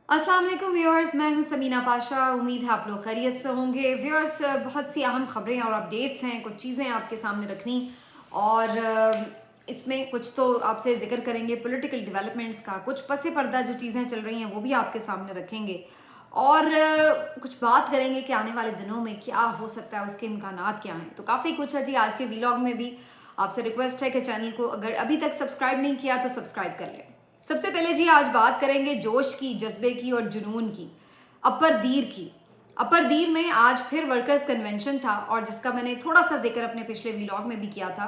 अस्सलाम वालेकुम व्यूअर्स, मैं हूं समीना पाशा। उम्मीद है आप लोग खैरियत से होंगे। व्यूअर्स, बहुत सी अहम खबरें और अपडेट्स हैं, कुछ चीज़ें आपके सामने रखनी और इसमें कुछ तो आपसे जिक्र करेंगे पॉलिटिकल डेवलपमेंट्स का, कुछ पसे पर्दा जो चीज़ें चल रही हैं वो भी आपके सामने रखेंगे और कुछ बात करेंगे कि आने वाले दिनों में क्या हो सकता है, उसके इम्कानात क्या हैं। तो काफ़ी कुछ है जी आज के वीलॉग में भी। आपसे रिक्वेस्ट है कि चैनल को अगर अभी तक सब्सक्राइब नहीं किया तो सब्सक्राइब कर लें। सबसे पहले जी आज बात करेंगे जोश की, जज्बे की और जुनून की, अपर दीर की। अपर दीर में आज फिर वर्कर्स कन्वेंशन था और जिसका मैंने थोड़ा सा जिक्र अपने पिछले व्लॉग में भी किया था।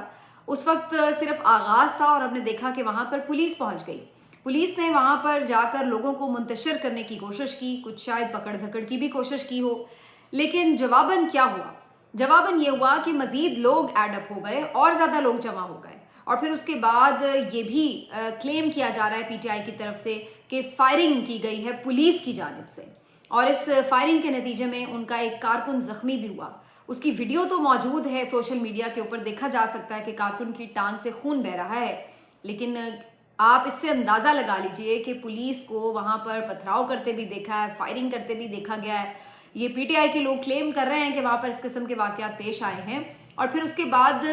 उस वक्त सिर्फ आगाज था और हमने देखा कि वहां पर पुलिस पहुंच गई। पुलिस ने वहां पर जाकर लोगों को मुंतशिर करने की कोशिश की, कुछ शायद पकड़ धकड़ की भी कोशिश की हो, लेकिन जवाबन क्या हुआ? जवाबन ये हुआ कि मजीद लोग एडअप हो गए और ज्यादा लोग जमा हो गए और फिर उसके बाद ये भी क्लेम किया जा रहा है पीटीआई की तरफ से कि फायरिंग की गई है पुलिस की जानिब से और इस फायरिंग के नतीजे में उनका एक कारकुन जख्मी भी हुआ। उसकी वीडियो तो मौजूद है सोशल मीडिया के ऊपर, देखा जा सकता है कि कारकुन की टांग से खून बह रहा है, लेकिन आप इससे अंदाज़ा लगा लीजिए कि पुलिस को वहाँ पर पथराव करते भी देखा है, फायरिंग करते भी देखा गया है। ये पीटीआई के लोग क्लेम कर रहे हैं कि वहाँ पर इस किस्म के वाक़यात पेश आए हैं और फिर उसके बाद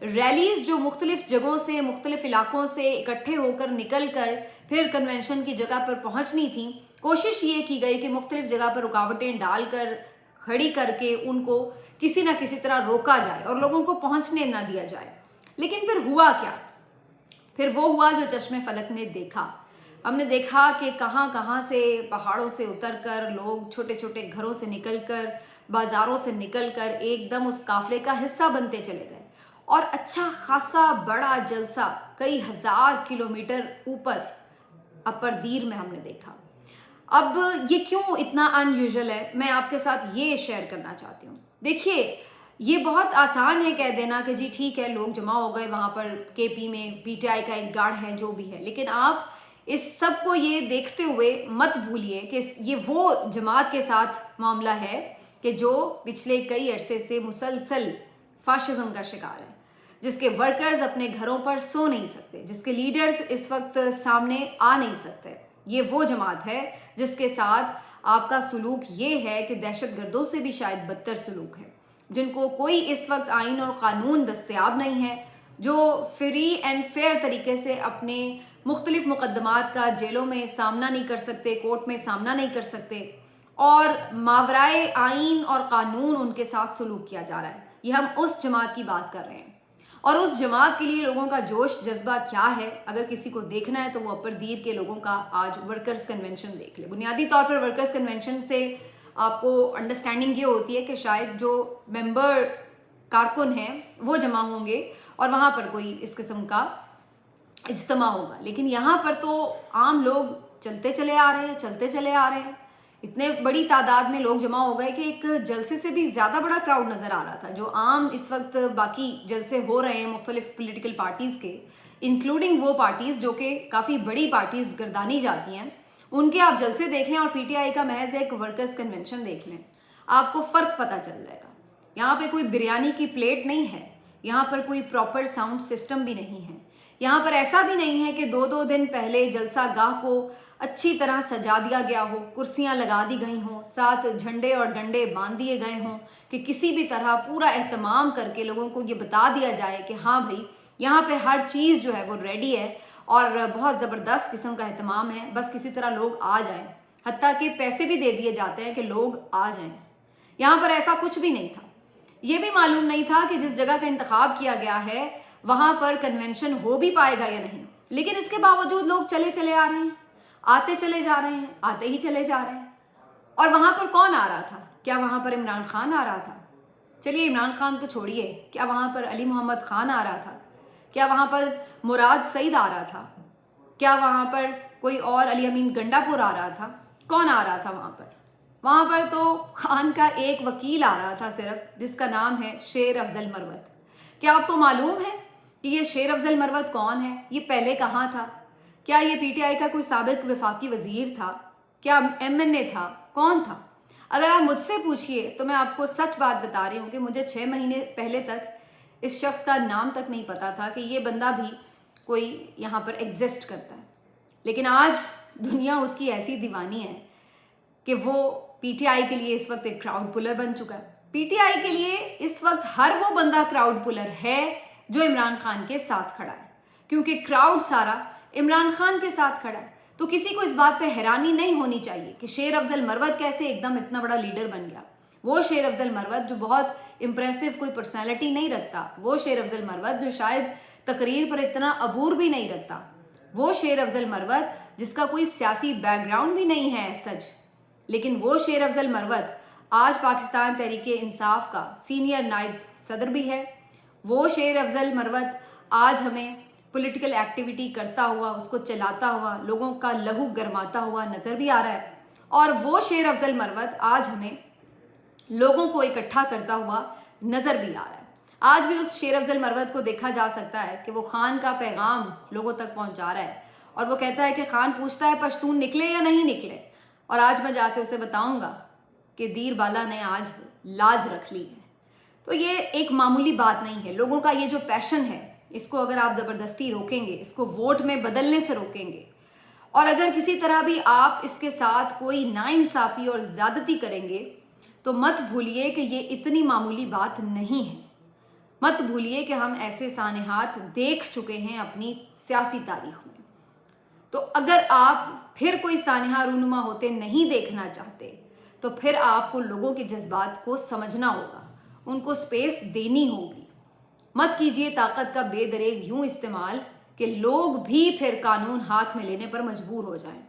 रैलीज जो मुख्तलिफ जगहों से, मुख्तलिफ इलाकों से इकट्ठे होकर निकल कर फिर कन्वेंशन की जगह पर पहुंचनी थी, कोशिश ये की गई कि मुख्तलिफ जगह पर रुकावटें डालकर, खड़ी करके उनको किसी ना किसी तरह रोका जाए और लोगों को पहुंचने ना दिया जाए। लेकिन फिर हुआ क्या? फिर वो हुआ जो चश्मे फलक ने देखा। हमने देखा कि कहाँ कहाँ से पहाड़ों से उतरकर लोग छोटे छोटे घरों से निकलकर, बाजारों से निकलकर एकदम उस काफिले का हिस्सा बनते चले गए और अच्छा खासा बड़ा जलसा कई हजार किलोमीटर ऊपर अपर दीर में हमने देखा। अब ये क्यों इतना अनयूजुअल है, मैं आपके साथ ये शेयर करना चाहती हूँ। देखिए, ये बहुत आसान है कह देना कि जी ठीक है, लोग जमा हो गए वहाँ पर, केपी में पीटीआई का एक गढ़ है, जो भी है, लेकिन आप इस सब को ये देखते हुए मत भूलिए कि ये वो जमात के साथ मामला है कि जो पिछले कई अरसे से मुसलसल फाशिज्म का शिकार है, जिसके वर्कर्स अपने घरों पर सो नहीं सकते, जिसके लीडर्स इस वक्त सामने आ नहीं सकते। ये वो जमात है जिसके साथ आपका सलूक ये है कि दहशतगर्दों से भी शायद बदतर सलूक है, जिनको कोई इस वक्त आइन और कानून दस्तयाब नहीं है, जो फ्री एंड फेयर तरीके से अपने मुख्तलिफ मुकदमात का जेलों में सामना नहीं कर सकते, कोर्ट में सामना नहीं कर सकते और मावराए आइन और कानून उनके साथ सलूक किया जा रहा है। ये हम उस जमात की बात कर रहे हैं और उस जमात के लिए लोगों का जोश जज्बा क्या है, अगर किसी को देखना है तो वो अपर दीर के लोगों का आज वर्कर्स कन्वेंशन देख ले। बुनियादी तौर पर वर्कर्स कन्वेंशन से आपको अंडरस्टैंडिंग ये होती है कि शायद जो मेंबर कारकुन हैं वो जमा होंगे और वहाँ पर कोई इस किस्म का इज्तिमा होगा, लेकिन यहाँ पर तो आम लोग चलते चले आ रहे हैं, चलते चले आ रहे हैं। इतने बड़ी तादाद में लोग जमा हो गए कि एक जलसे से भी ज़्यादा बड़ा क्राउड नज़र आ रहा था। जो आम इस वक्त बाकी जलसे हो रहे हैं मुख्तलिफ पोलिटिकल पार्टीज़ के, इंक्लूडिंग वो पार्टीज़ जो कि काफ़ी बड़ी पार्टीज़ गर्दानी जाती हैं, उनके आप जलसे देख लें और पीटीआई का महज एक वर्कर्स कन्वेंशन देख लें, आपको फ़र्क पता चल जाएगा। यहाँ पे कोई बिरयानी की प्लेट नहीं है, यहाँ पर कोई प्रॉपर साउंड सिस्टम भी नहीं है, यहाँ पर ऐसा भी नहीं है कि दो दो दिन पहले जलसा गाह को अच्छी तरह सजा दिया गया हो, कुर्सियां लगा दी गई हों, साथ झंडे और डंडे बांध दिए गए हों, कि किसी भी तरह पूरा एहतमाम करके लोगों को ये बता दिया जाए कि हाँ भाई, यहाँ पे हर चीज़ जो है वो रेडी है और बहुत ज़बरदस्त किस्म का एहतमाम है, बस किसी तरह लोग आ जाएं। हत्ता कि पैसे भी दे दिए जाते हैं कि लोग आ जाएं। यहाँ पर ऐसा कुछ भी नहीं था। ये भी मालूम नहीं था कि जिस जगह का इंतखाब किया गया है वहाँ पर कन्वेंशन हो भी पाएगा या नहीं, लेकिन इसके बावजूद लोग चले चले आ रहे हैं, आते चले जा रहे हैं, आते ही चले जा रहे हैं। और वहाँ पर कौन आ रहा था? क्या वहाँ पर इमरान खान आ रहा था? चलिए इमरान खान तो छोड़िए, क्या वहाँ पर अली मोहम्मद खान आ रहा था? क्या वहाँ पर मुराद सईद आ रहा था? क्या वहाँ पर कोई और अली अमीन गंडापुर आ रहा था? कौन आ रहा था वहाँ पर? वहाँ पर तो खान का एक वकील आ रहा था सिर्फ, जिसका नाम है शेर अफजल मरवत। क्या आपको मालूम है कि ये शेर अफजल मरवत कौन है? ये पहले कहाँ था? क्या ये पीटीआई का कोई साबिक वफाकी वजीर था? क्या एमएनए था? कौन था? अगर आप मुझसे पूछिए तो मैं आपको सच बात बता रही हूँ कि मुझे 6 महीने पहले तक इस शख्स का नाम तक नहीं पता था कि ये बंदा भी कोई यहाँ पर एग्जिस्ट करता है। लेकिन आज दुनिया उसकी ऐसी दीवानी है कि वो पीटीआई के लिए इस वक्त एक क्राउड पुलर बन चुका है। पीटीआई के लिए इस वक्त हर वो बंदा क्राउड पुलर है जो इमरान खान के साथ खड़ा है, क्योंकि क्राउड सारा इमरान खान के साथ खड़ा है। तो किसी को इस बात पे हैरानी नहीं होनी चाहिए कि शेर अफजल मरवत कैसे एकदम इतना बड़ा लीडर बन गया। वो शेर अफजल मरवत जो बहुत इंप्रेसिव कोई पर्सनैलिटी नहीं रखता, वो शेर अफजल मरवत जो शायद तकरीर पर इतना अबूर भी नहीं रखता, वो शेर अफजल मरवत जिसका कोई सियासी बैकग्राउंड भी नहीं है सच, लेकिन वो शेर अफजल मरवत आज पाकिस्तान तहरीक इंसाफ का सीनियर नायब सदर भी है। वो शेर अफजल मरवत आज हमें पॉलिटिकल एक्टिविटी करता हुआ, उसको चलाता हुआ, लोगों का लहू गरमाता हुआ नज़र भी आ रहा है। और वो शेर अफजल मरवत आज हमें लोगों को इकट्ठा करता हुआ नज़र भी आ रहा है। आज भी उस शेर अफजल मरवत को देखा जा सकता है कि वो खान का पैगाम लोगों तक पहुंचा रहा है, और वो कहता है कि खान पूछता है पश्तून निकले या नहीं निकले, और आज मैं जाके उसे बताऊंगा कि दीर बाला ने आज लाज रख ली है। तो ये एक मामूली बात नहीं है। लोगों का ये जो पैशन है, इसको अगर आप ज़बरदस्ती रोकेंगे, इसको वोट में बदलने से रोकेंगे, और अगर किसी तरह भी आप इसके साथ कोई नाइंसाफ़ी और ज़्यादती करेंगे, तो मत भूलिए कि ये इतनी मामूली बात नहीं है। मत भूलिए कि हम ऐसे सानेहात देख चुके हैं अपनी सियासी तारीख में। तो अगर आप फिर कोई सानेहा रूनुमा होते नहीं देखना चाहते, तो फिर आपको लोगों के जज्बात को समझना होगा, उनको स्पेस देनी होगी। मत कीजिए ताकत का बेदरेग यूं इस्तेमाल कि लोग भी फिर कानून हाथ में लेने पर मजबूर हो जाएं।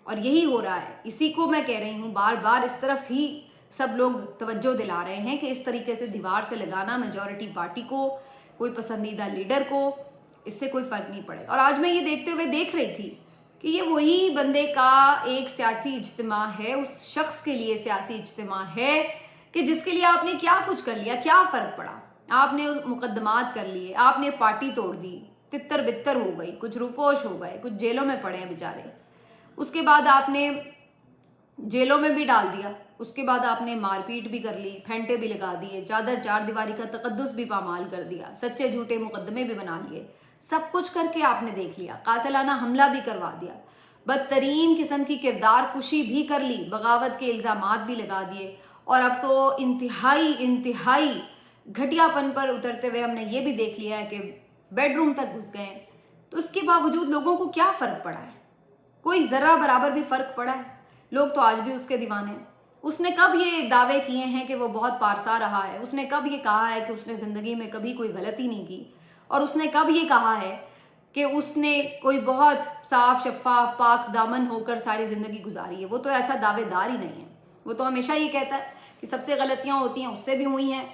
और यही हो रहा है। इसी को मैं कह रही हूँ, बार बार इस तरफ ही सब लोग तवज्जो दिला रहे हैं कि इस तरीके से दीवार से लगाना मेजॉरिटी पार्टी को, कोई पसंदीदा लीडर को, इससे कोई फ़र्क नहीं पड़ेगा। और आज मैं ये देखते हुए देख रही थी कि ये वही बंदे का एक सियासी इज्तिमा है, उस शख्स के लिए सियासी इज्तिमा है कि जिसके लिए आपने क्या कुछ कर लिया, क्या फ़र्क पड़ा। आपने मुकदमात कर लिए, आपने पार्टी तोड़ दी, तितर बितर हो गई, कुछ रुपोश हो गए, कुछ जेलों में पड़े हैं बेचारे। उसके बाद आपने जेलों में भी डाल दिया, उसके बाद आपने मारपीट भी कर ली, फेंटे भी लगा दिए, चादर चार दीवारी का तकद्दुस भी पामाल कर दिया, सच्चे झूठे मुकदमे भी बना लिए, सब कुछ करके आपने देख लिया, कातिलाना हमला भी करवा दिया, बदतरीन किस्म की किरदार कुशी भी कर ली, बगावत के इल्ज़ामात भी लगा दिए, और अब तो इंतहाई घटियापन पर उतरते हुए हमने ये भी देख लिया है कि बेडरूम तक घुस गए। तो उसके बावजूद लोगों को क्या फ़र्क पड़ा है? कोई ज़रा बराबर भी फ़र्क पड़ा है? लोग तो आज भी उसके दीवाने हैं। उसने कब ये दावे किए हैं कि वो बहुत पारसा रहा है? उसने कब ये कहा है कि उसने ज़िंदगी में कभी कोई गलती नहीं की? और उसने कब ये कहा है कि उसने कोई बहुत साफ शफाफ पाक दामन होकर सारी ज़िंदगी गुजारी है? वो तो ऐसा दावेदार ही नहीं है। वो तो हमेशा ये कहता है कि सबसे गलतियाँ होती हैं, उससे भी हुई हैं।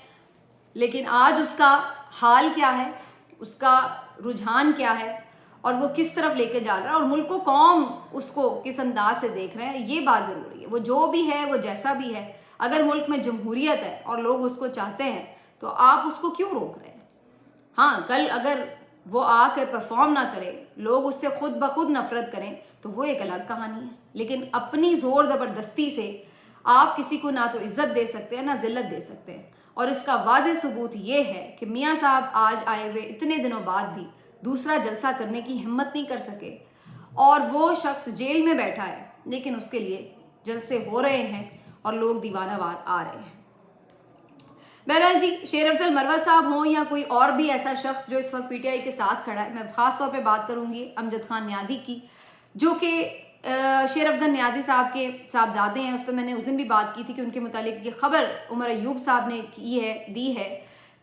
लेकिन आज उसका हाल क्या है, उसका रुझान क्या है, और वो किस तरफ लेके जा रहा है, और मुल्क को कौम उसको किस अंदाज से देख रहे हैं, ये बात ज़रूरी है। वो जो भी है, वो जैसा भी है, अगर मुल्क में जमहूरियत है और लोग उसको चाहते हैं, तो आप उसको क्यों रोक रहे हैं? हाँ, कल अगर वो आकर परफॉर्म ना करे, लोग उससे खुद ब खुद नफरत करें, तो वो एक अलग कहानी है। लेकिन अपनी ज़ोर ज़बरदस्ती से आप किसी को ना तो इज्जत दे सकते हैं, ना जिल्लत दे सकते हैं। और इसका वाज़ेह सबूत ये है कि मियाँ साहब आज आए हुए इतने दिनों बाद भी दूसरा जलसा करने की हिम्मत नहीं कर सके, और वो शख्स जेल में बैठा है, लेकिन उसके लिए जलसे हो रहे हैं और लोग दीवानावार आ रहे हैं। बहरहाल जी, शेर अफजल मरवत साहब हों या कोई और भी ऐसा शख्स जो इस वक्त पीटीआई के साथ खड़ा है, मैं ख़ास तौर पे बात करूंगी अमजद खान न्याजी की, जो कि शेर अफगन न्याजी साहब के साहबजादे हैं। उस पर मैंने उस दिन भी बात की थी कि उनके मुतालिक ये खबर उमर अयूब साहब ने दी है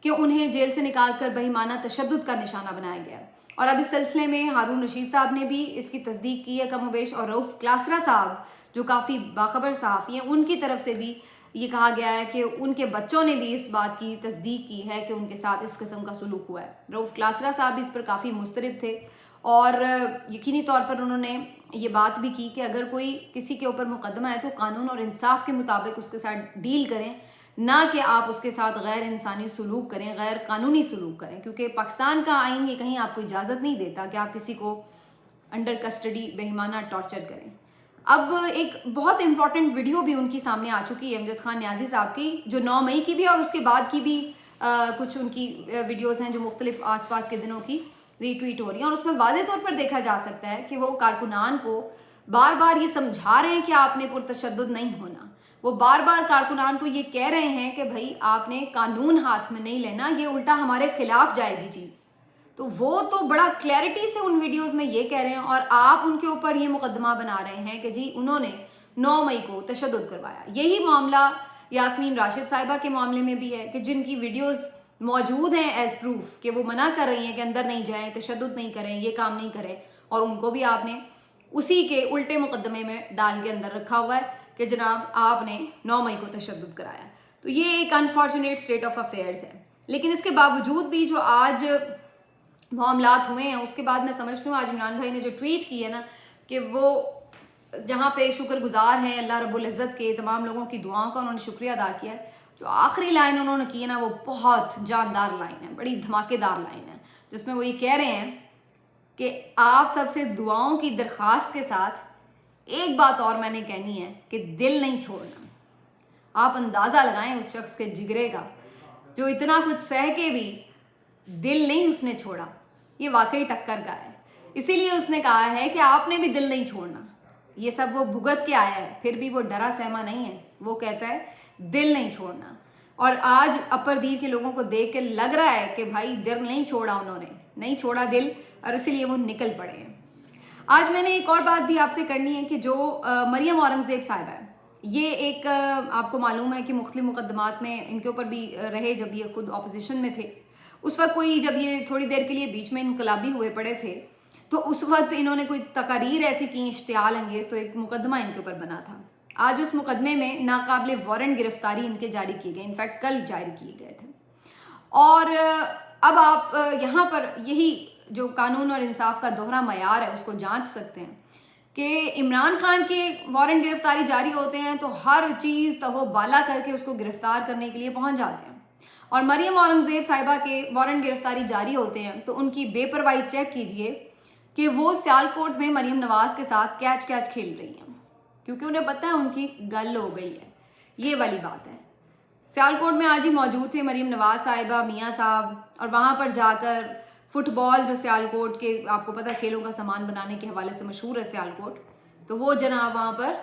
कि उन्हें जेल से निकाल कर बहिमाना तशद्दुद का निशाना बनाया गया। और अब इस सिलसिले में हारून रशीद साहब ने भी इसकी तस्दीक की है कमोबेश, और रऊफ़ क्लासरा साहब जो काफ़ी बाखबर सहाफ़ी हैं, उनकी तरफ से भी ये कहा गया है कि उनके बच्चों ने भी इस बात की तस्दीक की है कि उनके साथ इस किस्म का सलूक हुआ है। रऊफ़ क्लासरा साहब भी इस पर काफ़ी मुस्तरब थे, और यकीनी तौर पर उन्होंने ये बात भी की कि अगर कोई किसी के ऊपर मुकदमा है तो कानून और इंसाफ के मुताबिक उसके साथ डील करें, ना कि आप उसके साथ गैर इंसानी सलूक करें, गैर कानूनी सलूक करें, क्योंकि पाकिस्तान का आइन ये कहीं आपको इजाज़त नहीं देता कि आप किसी को अंडर कस्टडी बेईमाना टॉर्चर करें। अब एक बहुत इंपॉर्टेंट वीडियो भी उनकी सामने आ चुकी है अमजद खान न्याजी साहब की, जो 9 मई की भी और उसके बाद की भी कुछ उनकी वीडियोज़ हैं जो मुख्तलिफ आसपास के दिनों की रीट्वीट हो रही हैं, और उसमें वाज़ेह तौर पर देखा जा सकता है कि वो कारकुनान को बार बार ये समझा रहे हैं कि आपने पुरतशद्दुद नहीं होना, वो बार बार कारकुनान को ये कह रहे हैं कि भाई आपने कानून हाथ में नहीं लेना, ये उल्टा हमारे खिलाफ जाएगी चीज़। तो वो तो बड़ा क्लैरिटी से उन वीडियोस में ये कह रहे हैं और आप उनके ऊपर ये मुकदमा बना रहे हैं कि जी उन्होंने 9 मई को तशद्दुद करवाया। यही मामला यास्मीन राशिद साहिबा के मामले में भी है कि जिनकी वीडियोस मौजूद हैं एज प्रूफ कि वो मना कर रही हैं कि अंदर नहीं जाएं, तशद्दुद नहीं करें, ये काम नहीं करें, और उनको भी आपने उसी के उल्टे मुकदमे में डाल के अंदर रखा हुआ है कि जनाब आपने 9 मई को तशद्दुद कराया। तो ये एक अनफॉर्चुनेट स्टेट ऑफ अफेयर्स है। लेकिन इसके बावजूद भी जो आज मामलात हुए हैं, उसके बाद मैं समझती हूँ आज इमरान भाई ने जो ट्वीट की है ना कि वो जहाँ पे शुक्रगुजार हैं अल्लाह रब्बुल इज़्ज़त के, तमाम लोगों की दुआओं का उन्होंने शुक्रिया अदा किया है। जो आखिरी लाइन उन्होंने की है ना वो बहुत जानदार लाइन है, बड़ी धमाकेदार लाइन है, जिसमें वो ये कह रहे हैं कि आप सबसे दुआओं की दरख्वास्त के साथ एक बात और मैंने कहनी है कि दिल नहीं छोड़ना। आप अंदाज़ा लगाएं उस शख्स के जिगरे का जो इतना कुछ सह के भी दिल नहीं उसने छोड़ा। ये वाकई टक्कर का है, इसीलिए उसने कहा है कि आपने भी दिल नहीं छोड़ना। ये सब वो भुगत के आया है, फिर भी वो डरा सहमा नहीं है, वो कहता है दिल नहीं छोड़ना। और आज अपर दीर के लोगों को देख के लग रहा है कि भाई दिल नहीं छोड़ा, उन्होंने नहीं छोड़ा दिल, और इसीलिए वो निकल पड़े हैं। आज मैंने एक और बात भी आपसे करनी है कि जो मरियम औरंगज़ेब साहिबा है, ये एक आपको मालूम है कि मुख्तलिफ मुकदमात में इनके ऊपर भी रहे जब ये खुद अपोजिशन में थे। उस वक्त कोई जब ये थोड़ी देर के लिए बीच में इनकलाबी हुए पड़े थे तो उस वक्त इन्होंने कोई तकारीर ऐसी की इश्तियाल अंगेज, तो एक मुकदमा इनके ऊपर बना था। आज उस मुकदमे में नाकाबिल वारंट गिरफ्तारी इनके जारी किए गए, इनफैक्ट कल जारी किए गए थे। और अब आप यहाँ पर यही जो कानून और इंसाफ का दोहरा मयार है उसको जांच सकते हैं कि इमरान खान के वारंट गिरफ्तारी जारी होते हैं तो हर चीज़ तहो बाला करके उसको गिरफ्तार करने के लिए पहुँच जाते हैं, और मरियम औरंगज़ेब साहिबा के वारंट गिरफ्तारी जारी होते हैं तो उनकी बेपरवाही चेक कीजिए कि वो सियालकोट में मरीम नवाज के साथ कैच खेल रही हैं, क्योंकि उन्हें पता है उनकी गल हो गई है। ये वाली बात है। सियालकोट में आज ही मौजूद थे मरीम नवाज साहिबा, मियाँ साहब, और वहाँ पर जाकर फुटबॉल जो सियालकोट के आपको पता है खेलों का सामान बनाने के हवाले से मशहूर है सियालकोट, तो वो जनाब वहाँ पर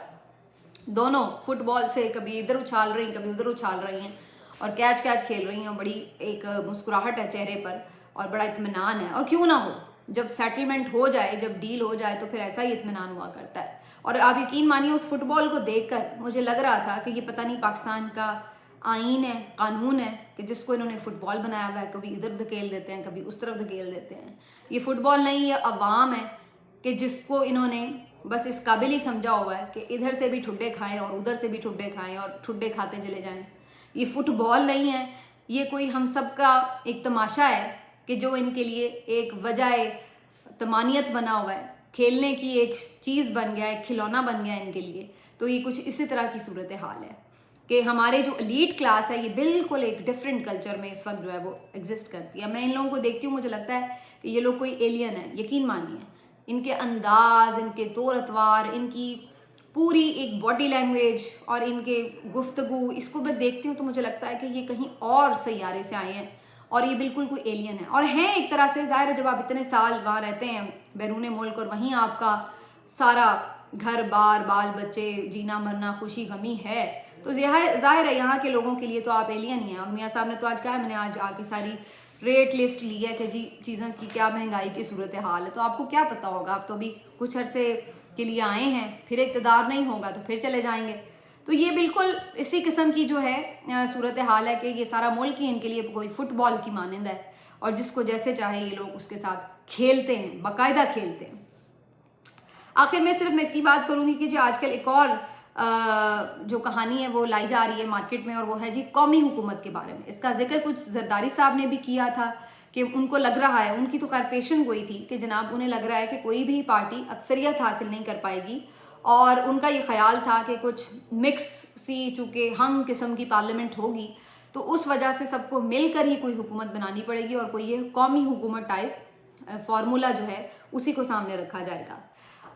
दोनों फुटबॉल से कभी इधर उछाल रही कभी उधर उछाल रही हैं और कैच खेल रही हैं। बड़ी एक मुस्कुराहट है चेहरे पर और बड़ा इत्मीनान है, और क्यों ना हो, जब सेटलमेंट हो जाए, जब डील हो जाए तो फिर ऐसा ही इत्मीनान हुआ करता है। और आप यकीन मानिए उस फुटबॉल को देखकर मुझे लग रहा था कि ये पता नहीं पाकिस्तान का आईन है, कानून है कि जिसको इन्होंने फुटबॉल बनाया हुआ है, कभी इधर धकेल देते हैं, कभी उस तरफ धकेल देते हैं। ये फुटबॉल नहीं, ये अवाम है कि जिसको इन्होंने बस इस काबिल ही समझा हुआ है कि इधर से भी ठुड्डे खाएं और उधर से भी ठुड्डे खाएं और ठुड्डे खाते चले जाएं। ये फुटबॉल नहीं है, ये कोई हम सब का एक तमाशा है कि जो इनके लिए एक वजह तमानियत बना हुआ है, खेलने की एक चीज़ बन गया, एक खिलौना बन गया इनके लिए। तो ये कुछ इसी तरह की सूरत हाल है कि हमारे जो एलीट क्लास है ये बिल्कुल एक डिफरेंट कल्चर में इस वक्त जो है वो एग्जिस्ट करती है। मैं इन लोगों को देखती हूँ, मुझे लगता है कि ये लोग कोई एलियन है, यकीन मानिए। इनके अंदाज, इनके तौर अतवार, इनकी पूरी एक बॉडी लैंग्वेज और इनके गुफ्तगू, इसको मैं देखती हूँ तो मुझे लगता है कि ये कहीं और सैयारे से आए हैं और ये बिल्कुल कोई एलियन है। और हैं एक तरह से, ज़ाहिर है जब आप इतने साल वहाँ रहते हैं बैरून मुल्क और वहीं आपका सारा घर बार बाल बच्चे जीना मरना खुशी गमी है, तो ज़ाहिर है यहाँ के लोगों के लिए तो आप एलियन ही हैं। और मियाँ साहब ने तो आज कहा, मैंने आज आके सारी रेट लिस्ट ली है कि जी चीज़ों की क्या महंगाई की सूरत हाल है, तो आपको क्या पता होगा, आप तो अभी कुछ अरसे के लिए आए हैं, फिर इक़्तिदार नहीं होगा तो फिर चले जाएंगे। तो ये बिल्कुल इसी किस्म की जो है सूरत हाल है कि ये सारा मुल्क ही इनके लिए कोई फुटबॉल की मानंद है और जिसको जैसे चाहे ये लोग उसके साथ खेलते हैं, बाकायदा खेलते हैं। आखिर में सिर्फ मैं इतनी बात करूँगी कि जो आजकल एक और जो कहानी है वो लाई जा रही है मार्केट में, और वो है जी कौमी हुकूमत के बारे में। इसका जिक्र कुछ जरदारी साहब ने भी किया था कि उनको लग रहा है, उनकी तो खैर पेशन गोई थी कि जनाब उन्हें लग रहा है कि कोई भी पार्टी अक्सरियत हासिल नहीं कर पाएगी, और उनका ये ख्याल था कि कुछ मिक्स सी चूँकि हम किस्म की पार्लियामेंट होगी तो उस वजह से सबको मिलकर ही कोई हुकूमत बनानी पड़ेगी और कोई ये कौमी हुकूमत टाइप फार्मूला जो है उसी को सामने रखा जाएगा।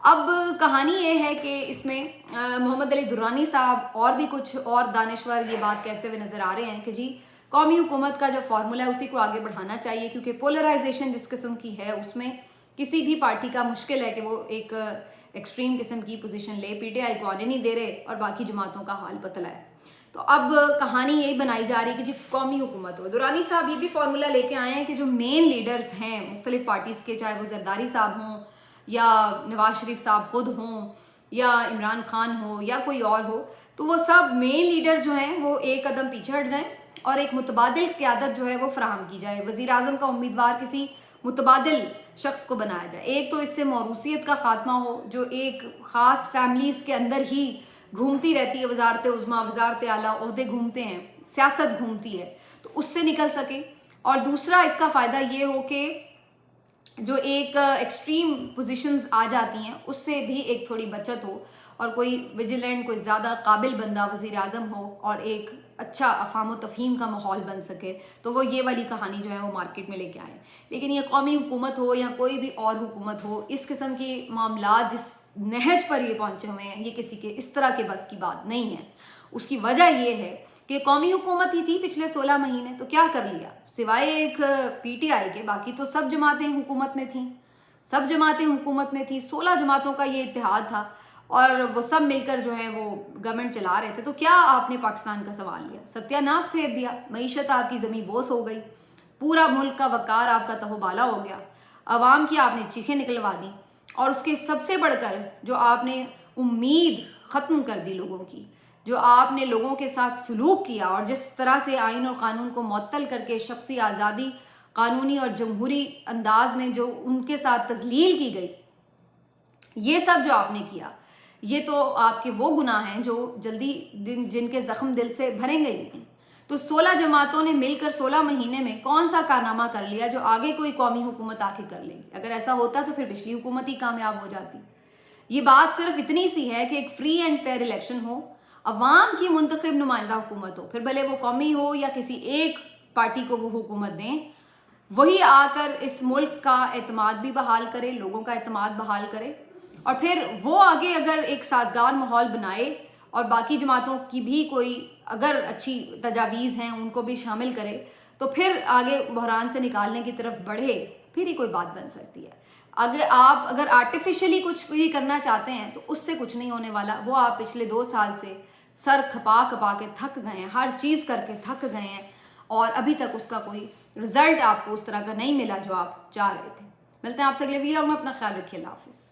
अब कहानी ये है कि इसमें मोहम्मद अली दुर्रानी साहब और भी कुछ और दानिश्वर ये बात कहते हुए नज़र आ रहे हैं कि जी कौमी हुकूमत का जो फार्मूला है उसी को आगे बढ़ाना चाहिए, क्योंकि पोलराइजेशन जिस किस्म की है उसमें किसी भी पार्टी का मुश्किल है कि वो एक ایکسٹریم قسم کی پوزیشن لے, PTI کو آنے نہیں دے رہے اور باقی جماعتوں کا حال پتلا ہے. تو اب کہانی یہی بنائی جا رہی ہے کہ جی قومی حکومت ہو. درانی صاحب یہ بھی فارمولہ لے کے آئے ہیں کہ جو مین لیڈرز ہیں مختلف پارٹیز کے, چاہے وہ زرداری صاحب ہوں یا نواز شریف صاحب خود ہوں یا عمران خان ہو یا کوئی اور ہو, تو وہ سب مین لیڈر جو ہیں وہ ایک قدم پیچھے ہٹ جائیں اور ایک متبادل قیادت جو ہے وہ فراہم کی جائے. وزیر اعظم کا امیدوار کسی متبادل شخص کو بنایا جائے. ایک تو اس سے موروثیت کا خاتمہ ہو جو ایک خاص فیملیز کے اندر ہی گھومتی رہتی ہے, وزارت عظمیٰ, وزارت اعلیٰ, عہدے گھومتے ہیں, سیاست گھومتی ہے, تو اس سے نکل سکے. اور دوسرا اس کا فائدہ یہ ہو کہ جو ایک ایکسٹریم پوزیشنز آ جاتی ہیں اس سے بھی ایک تھوڑی بچت ہو اور کوئی ویجیلنٹ, کوئی زیادہ قابل بندہ وزیر اعظم ہو اور ایک اچھا افہام و تفہیم کا ماحول بن سکے. تو وہ یہ والی کہانی جو ہے وہ مارکیٹ میں لے کے آئے. لیکن یہ قومی حکومت ہو یا کوئی بھی اور حکومت ہو, اس قسم کی معاملات جس نہج پر یہ پہنچے ہوئے ہیں یہ کسی کے اس طرح کے بس کی بات نہیں ہے. اس کی وجہ یہ ہے کہ قومی حکومت ہی تھی پچھلے 16 مہینے, تو کیا کر لیا سوائے ایک PTI کے, باقی تو سب جماعتیں حکومت میں تھیں, سب جماعتیں حکومت میں تھیں. 16 جماعتوں کا یہ اتحاد تھا اور وہ سب مل کر جو ہے وہ گورنمنٹ چلا رہے تھے. تو کیا آپ نے پاکستان کا سوال لیا, ستیہ ناش پھیر دیا, معیشت آپ کی زمین بوس ہو گئی, پورا ملک کا وقار آپ کا تہو بالا ہو گیا, عوام کی آپ نے چیخیں نکلوا دی, اور اس کے سب سے بڑھ کر جو آپ نے امید ختم کر دی لوگوں کی, جو آپ نے لوگوں کے ساتھ سلوک کیا اور جس طرح سے آئین اور قانون کو معطل کر کے شخصی آزادی قانونی اور جمہوری انداز میں جو ان کے ساتھ تذلیل کی گئی, یہ سب جو آپ نے کیا, یہ تو آپ کے وہ گناہ ہیں جو جلدی جن کے زخم دل سے بھریں گے ہی نہیں. تو 16 جماعتوں نے مل کر 16 مہینے میں کون سا کارنامہ کر لیا جو آگے کوئی قومی حکومت آ کے کر لے گی؟ اگر ایسا ہوتا تو پھر پچھلی حکومت ہی کامیاب ہو جاتی. یہ بات صرف اتنی سی ہے کہ ایک فری اینڈ فیئر الیکشن ہو, عوام کی منتخب نمائندہ حکومت ہو, پھر بھلے وہ قومی ہو یا کسی ایک پارٹی کو وہ حکومت دیں, وہی آ کر اس ملک کا اعتماد بھی بحال کرے, لوگوں کا اعتماد بحال کرے, اور پھر وہ آگے اگر ایک سازگار ماحول بنائے اور باقی جماعتوں کی بھی کوئی اگر اچھی تجاویز ہیں ان کو بھی شامل کرے, تو پھر آگے بحران سے نکالنے کی طرف بڑھے, پھر ہی کوئی بات بن سکتی ہے. اگر آرٹیفیشلی کچھ بھی کرنا چاہتے ہیں تو اس سے کچھ نہیں ہونے والا. وہ آپ پچھلے 2 سال سے سر کھپا کھپا کے تھک گئے ہیں, ہر چیز کر کے تھک گئے ہیں, اور ابھی تک اس کا کوئی رزلٹ آپ کو اس طرح کا نہیں ملا جو آپ چاہ رہے تھے. ملتے ہیں آپ سے اگلے ویڈیو میں, اپنا خیال رکھیے, اللہ حافظ.